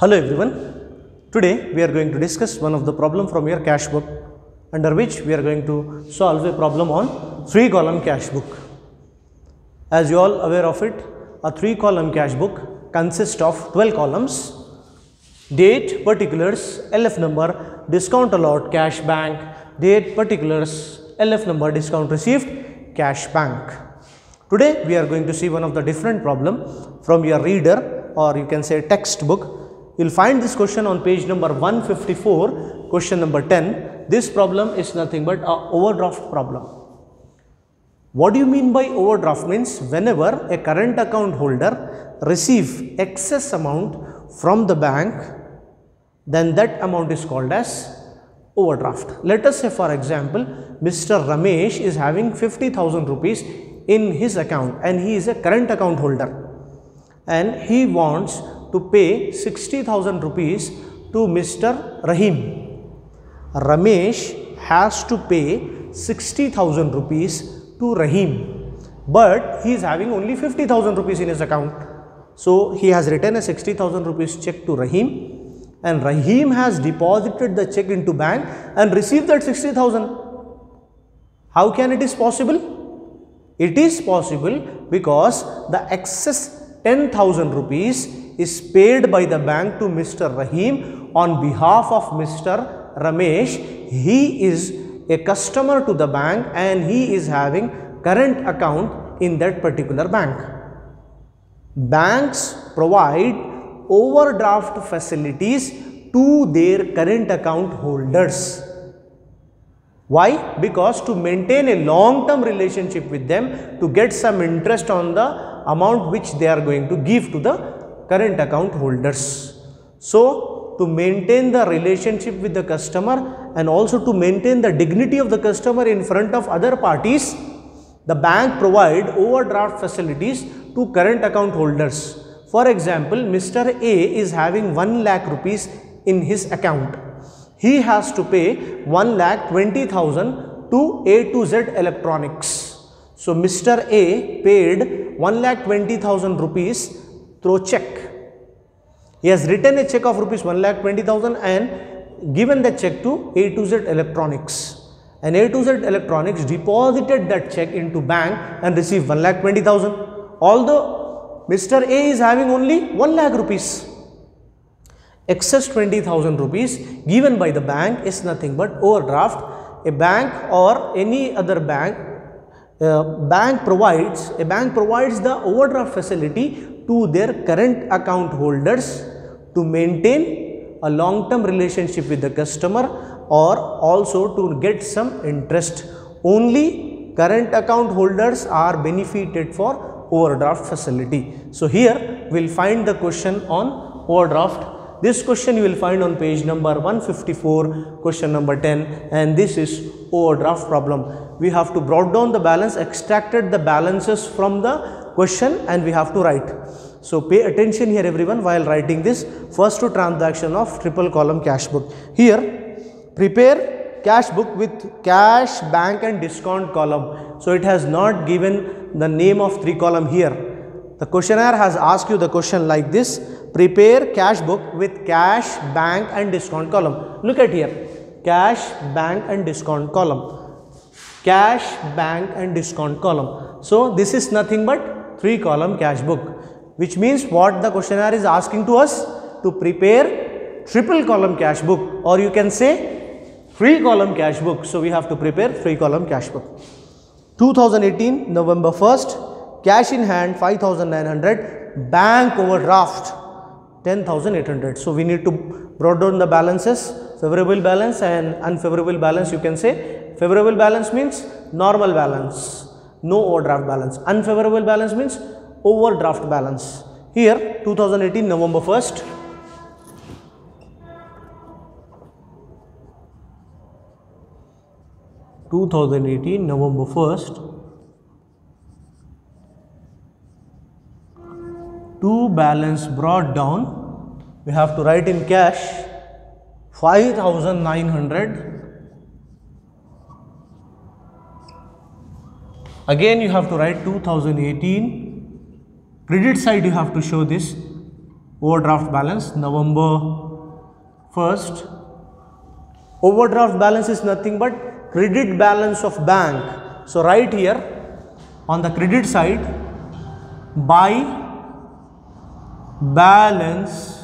Hello everyone. Today we are going to discuss one of the problem from your cash book, under which we are going to solve a problem on 3-column cash book. As you all aware of it, a 3-column cash book consists of 12 columns: date, particulars, LF number, discount allowed, cash bank, date, particulars, LF number, discount received, cash bank. Today we are going to see one of the different problem from your reader, or you can say textbook. You will find this question on page number 154, question number 10. This problem is nothing but a overdraft problem. What do you mean by overdraft? Means whenever a current account holder receive excess amount from the bank, then that amount is called as overdraft. Let us say, for example, Mr. Ramesh is having 50,000 rupees in his account and he is a current account holder, and he wants to pay 60,000 rupees to Mr. Rahim. Ramesh has to pay 60,000 rupees to Rahim, but he is having only 50,000 rupees in his account. So he has written a 60,000 rupees check to Rahim, and Rahim has deposited the check into bank and received that 60,000. How can it is possible? It is possible because the excess 10,000 rupees is paid by the bank to Mr. Rahim on behalf of Mr. Ramesh. He is a customer to the bank and he is having current account in that particular bank. Banks provide overdraft facilities to their current account holders. Why? Because to maintain a long-term relationship with them, to get some interest on the amount which they are going to give to the current account holders. So, to maintain the relationship with the customer and also to maintain the dignity of the customer in front of other parties, the bank provide overdraft facilities to current account holders. For example, Mr. A is having 1 lakh rupees in his account. He has to pay 1,20,000 to A to Z Electronics. So, Mr. A paid 1,20,000 rupees through check. He has written a check of rupees 1,20,000 and given the check to A to Z Electronics. And A to Z Electronics deposited that check into bank and received 1,20,000. Although Mr. A is having only 1 lakh rupees. Excess 20,000 rupees given by the bank is nothing but overdraft. A bank or any other bank, provides the overdraft facility to their current account holders to maintain a long-term relationship with the customer, or also to get some interest. Only current account holders are benefited for overdraft facility. So here we will find the question on overdraft. This question you will find on page number 154, question number 10, and this is overdraft problem. We have to brought down the balance, extracted the balances from the question, and we have to write. So pay attention here everyone while writing this. First to transaction of triple column cash book. Here prepare cash book with cash, bank and discount column. So it has not given the name of 3-column here. The questionnaire has asked you the question like this: prepare cash book with cash, bank and discount column. Look at here, cash, bank and discount column. Cash, bank and discount column. So this is nothing but 3-column cash book, which means what the questionnaire is asking to us: to prepare triple column cash book, or you can say 3-column cash book. So we have to prepare 3-column cash book. 2018 November 1st, cash in hand 5,900, bank overdraft 10,800. So we need to brought down the balances, favorable balance and unfavorable balance. You can say favorable balance means normal balance, no overdraft balance. Unfavorable balance means overdraft balance. Here 2018 November 1st. November 1st, to balance brought down, we have to write in cash 5,900. Again you have to write 2018. Credit side you have to show this overdraft balance November 1st. Overdraft balance is nothing but credit balance of bank. So right here on the credit side, by balance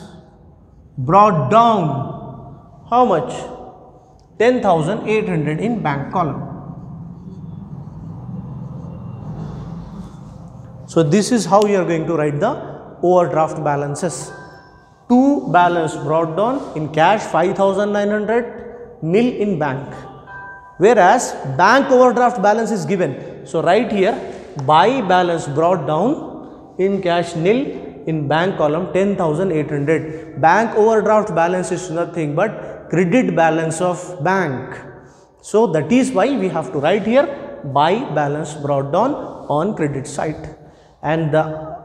brought down, how much? 10,800 in bank column. So this is how you are going to write the overdraft balances. To balance brought down in cash 5,900, nil in bank. Whereas bank overdraft balance is given. So right here, by balance brought down in cash nil, in bank column 10,800. Bank overdraft balance is nothing but credit balance of bank. So that is why we have to write here by balance brought down on credit side. And the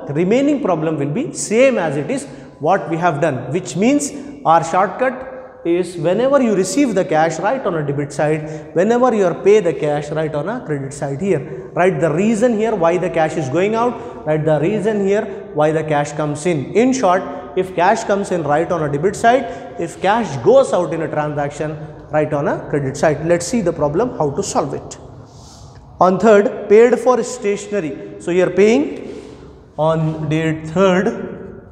remaining problem will be same as it is what we have done, which means our shortcut is whenever you receive the cash, write on a debit side, whenever you are pay the cash, write on a credit side here. Write the reason here why the cash is going out, write the reason here why the cash comes in. In short, if cash comes in, write on a debit side, if cash goes out in a transaction, write on a credit side. Let's see the problem, how to solve it. On 3rd, paid for stationery. So you are paying on date 3rd,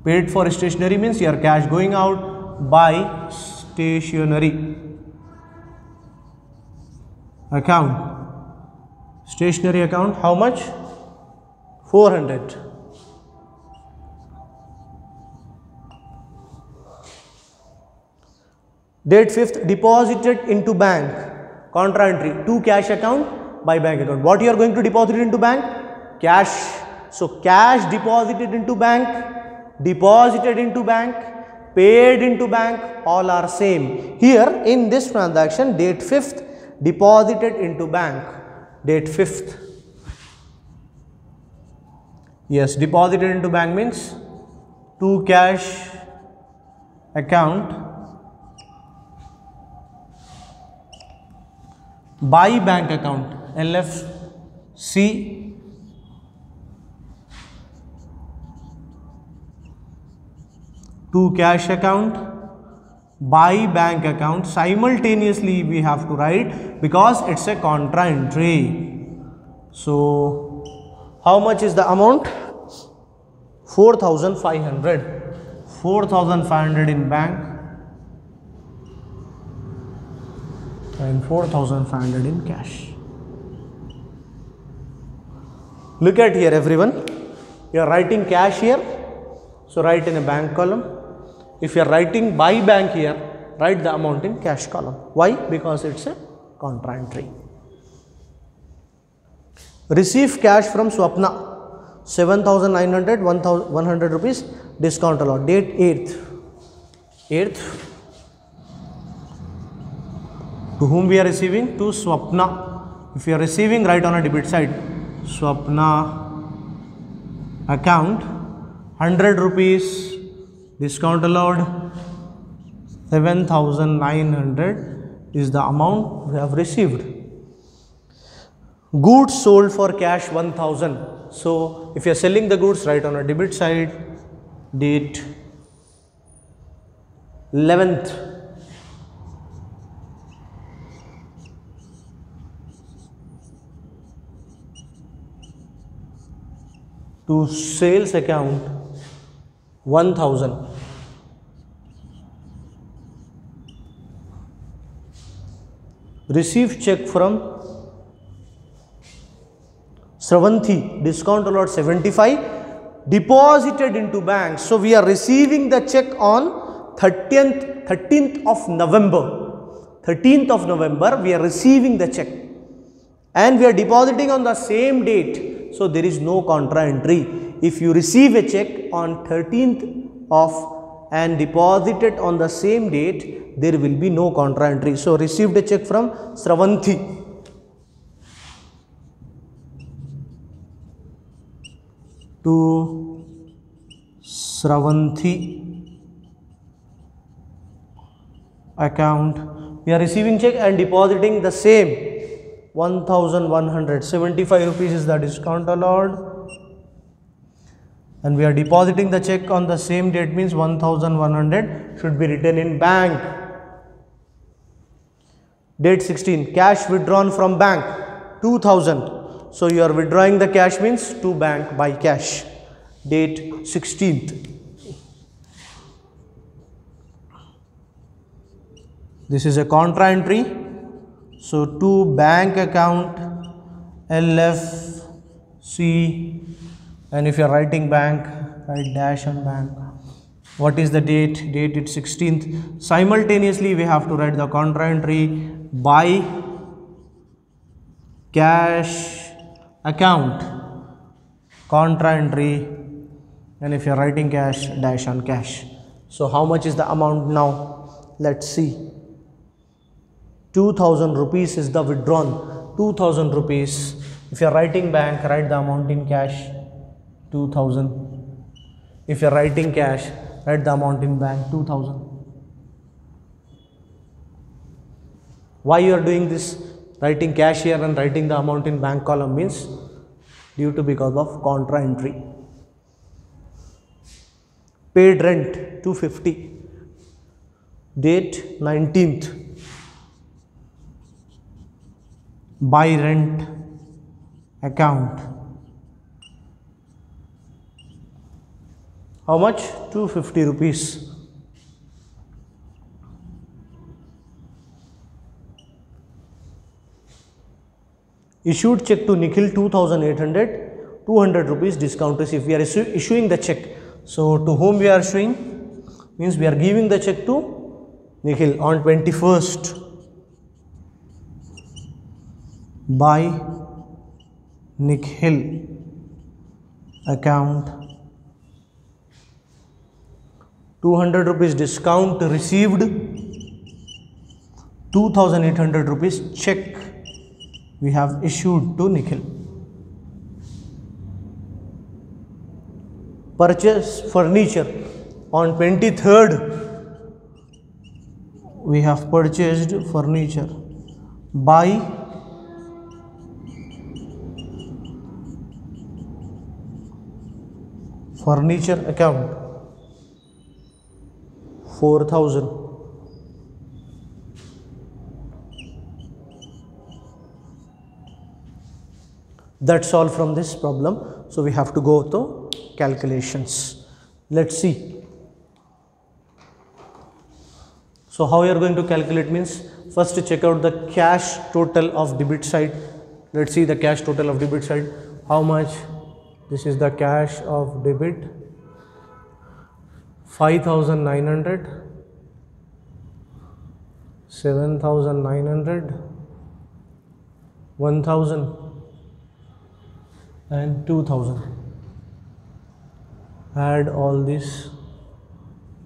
paid for stationery means your cash going out by stationery account. Stationery account, how much? 400. Date 5th, deposited into bank. Contra entry, to cash account by bank account. What you are going to deposit into bank? Cash. So cash deposited into bank, deposited into bank, paid into bank, all are same. Here in this transaction, date 5th, deposited into bank, date 5th. Yes, deposited into bank means to cash account by bank account, LFC to cash account by bank account. Simultaneously we have to write because it's a contra entry. So how much is the amount? 4,500. 4,500 in bank and 4,500 in cash. Look at here everyone, you are writing cash here, so write in a bank column. If you are writing by bank here, write the amount in cash column. Why? Because it's a contra entry. Receive cash from Swapna, 7,900, 100 rupees discount allowed. Date 8th. To whom we are receiving? To Swapna. If you are receiving, write on a debit side. Swapna account, 100 rupees discount allowed, 7,900 is the amount we have received. Goods sold for cash 1,000. So if you are selling the goods, write on a debit side, date 11th. To sales account 1,000. Receive check from Sravanthi, discount allowed 75, deposited into bank. So we are receiving the check on 13th of November. 13th of November we are receiving the check and we are depositing on the same date. So there is no contra entry. If you receive a check on 13th of and deposited on the same date, there will be no contra entry. So received a check from Sravanthi. To Sravanthi account, we are receiving check and depositing the same 1,175 rupees is the discount allowed. and we are depositing the check on the same date, means 1100 should be written in bank. Date 16, cash withdrawn from bank 2000. So you are withdrawing the cash means to bank by cash. Date 16th. This is a contra entry. So to bank account LFC, and if you are writing bank, write dash on bank. What is the date? Date is 16th. Simultaneously we have to write the contra entry by cash account, contra entry, and if you are writing cash, dash on cash. So how much is the amount now? Let's see. 2000 rupees is the withdrawn. 2000 rupees. If you are writing bank, write the amount in cash, 2000. If you are writing cash, write the amount in bank, 2000. Why you are doing this? Writing cash here and writing the amount in bank column means due to because of contra entry. Paid rent 250. Date 19th. By rent account. How much? 250 rupees. Issued check to Nikhil 2800, 200 rupees discount receipt. We are issuing the check. So to whom we are issuing? Means we are giving the check to Nikhil on 21st by Nikhil account. 200 rupees discount received, 2800 rupees check we have issued to Nikhil. Purchase furniture on 23rd. We have purchased furniture by furniture account, 4000. That's all from this problem. So we have to go to calculations. Let's see. So how you are going to calculate means, first check out the cash total of debit side. Let's see the cash total of debit side. How much? This is the cash of debit, 5900, 7900, 1000 and 2000. Add all this,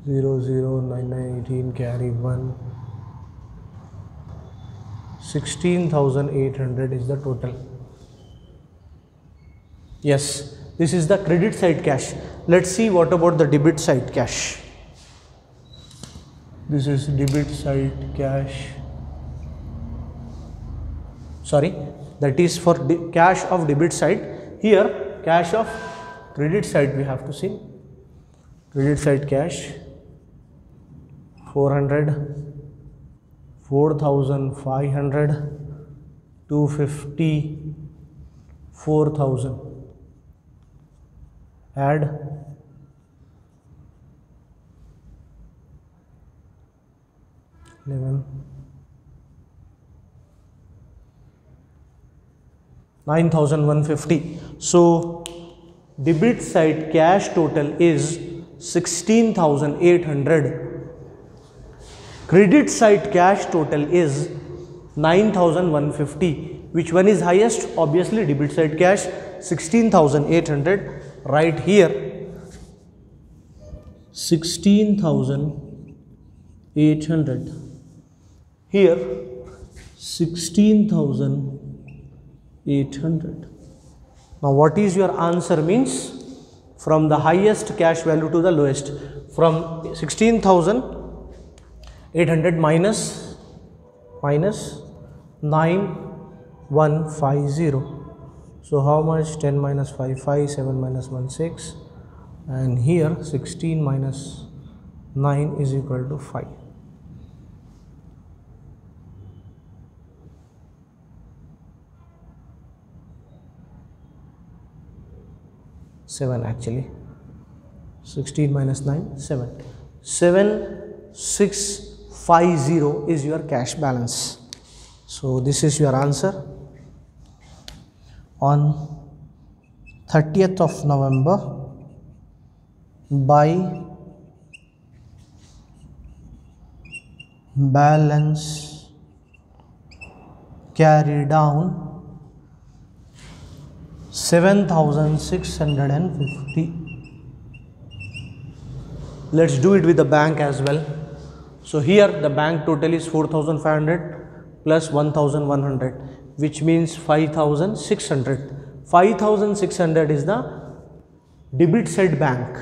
0 0 9 9 18 carry 1, 16,800 is the total. Yes, this is the credit side cash. Let's see what about the debit side cash. This is debit side cash. Sorry, that is for cash of debit side. Here cash of credit side we have to see. Credit side cash 400, 4500, 250, 4000. Add 11, 9150. So debit side cash total is 16,800. Credit side cash total is 9,150. Which one is highest? Obviously debit side cash, 16,800. Right here 16,800. Here 16,800. Now what is your answer means? From the highest cash value to the lowest, from 16,800 minus 9150. So how much? 10 minus 5 5, 7 minus 1 6, and here 16 minus 9 is equal to 5. Actually 16 minus 9, 7. 7650 is your cash balance. So this is your answer. On 30th of November, by balance carry down 7,650. Let's do it with the bank as well. So here the bank total is 4,500 plus 1,100, which means 5,600. 5,600 is the debit side bank,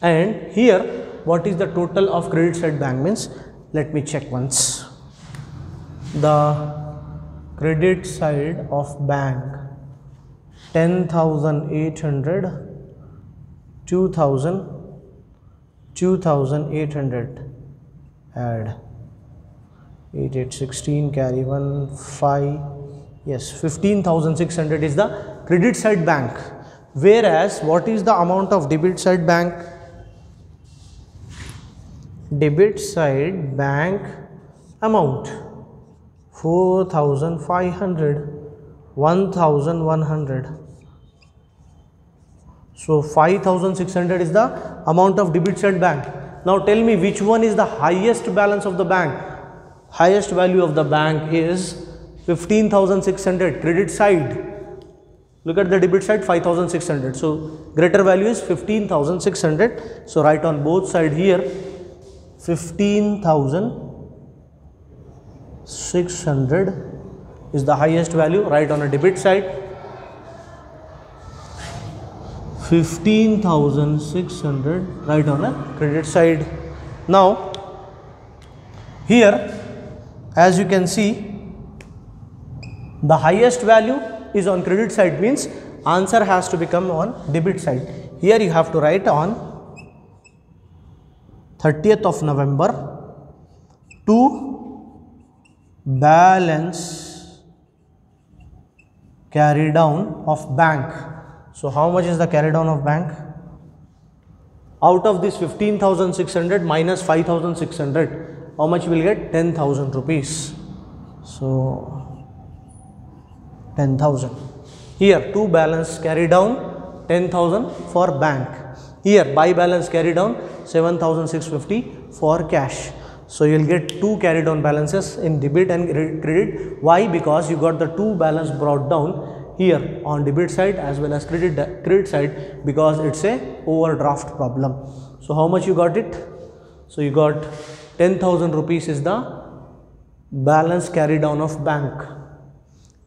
and here what is the total of credit side bank means, let me check once. The credit side of bank 10,800, 2,000, 2,800, add 8, 8, 16, carry 1, 5, yes, 15,600 is the credit side bank. Whereas what is the amount of debit side bank? Debit side bank amount 4,500, 1,100. So 5,600 is the amount of debit side bank. Now tell me which one is the highest balance of the bank. Highest value of the bank is 15,600 credit side. Look at the debit side 5,600. So greater value is 15,600. So write on both side here 15,600 is the highest value. Write on a debit side 15,600, right on a credit side. Now here as you can see the highest value is on credit side, means answer has to become on debit side. Here you have to write on 30th of November to balance carry down of bank. So how much is the carry down of bank? Out of this 15,600 minus 5,600, how much you will get? 10,000 rupees. So 10,000. Here to balance carry down 10,000 for bank. Here buy balance carry down 7,650 for cash. So you will get two carry down balances in debit and credit. Why? Because you got the two balance brought down here on debit side as well as credit side, because it's a overdraft problem. So how much you got it? So you got 10,000 rupees is the balance carry down of bank.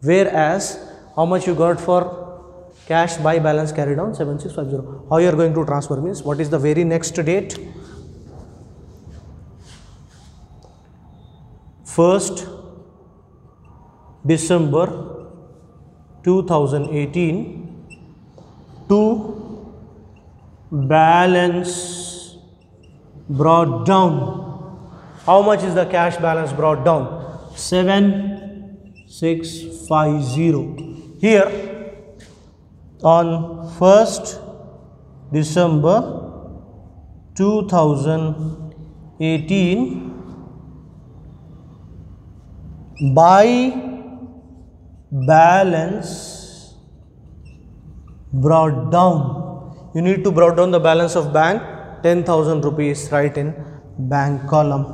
Whereas how much you got for cash buy balance carry down? 7650. How you are going to transfer means, what is the very next date? 1st December 2018 to balance brought down. How much is the cash balance brought down? 7,650. Here on 1st December 2018 by balance brought down. You need to brought down the balance of bank 10,000 rupees, right in bank column.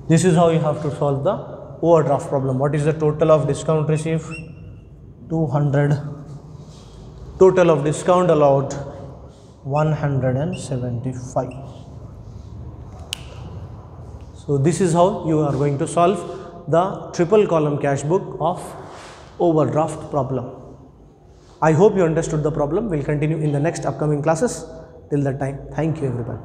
This is how you have to solve the overdraft problem. What is the total of discount received? 200. Total of discount allowed 175. So this is how you are going to solve the triple column cash book of overdraft problem. I hope you understood the problem. We'll continue in the next upcoming classes. Till that time, thank you everyone.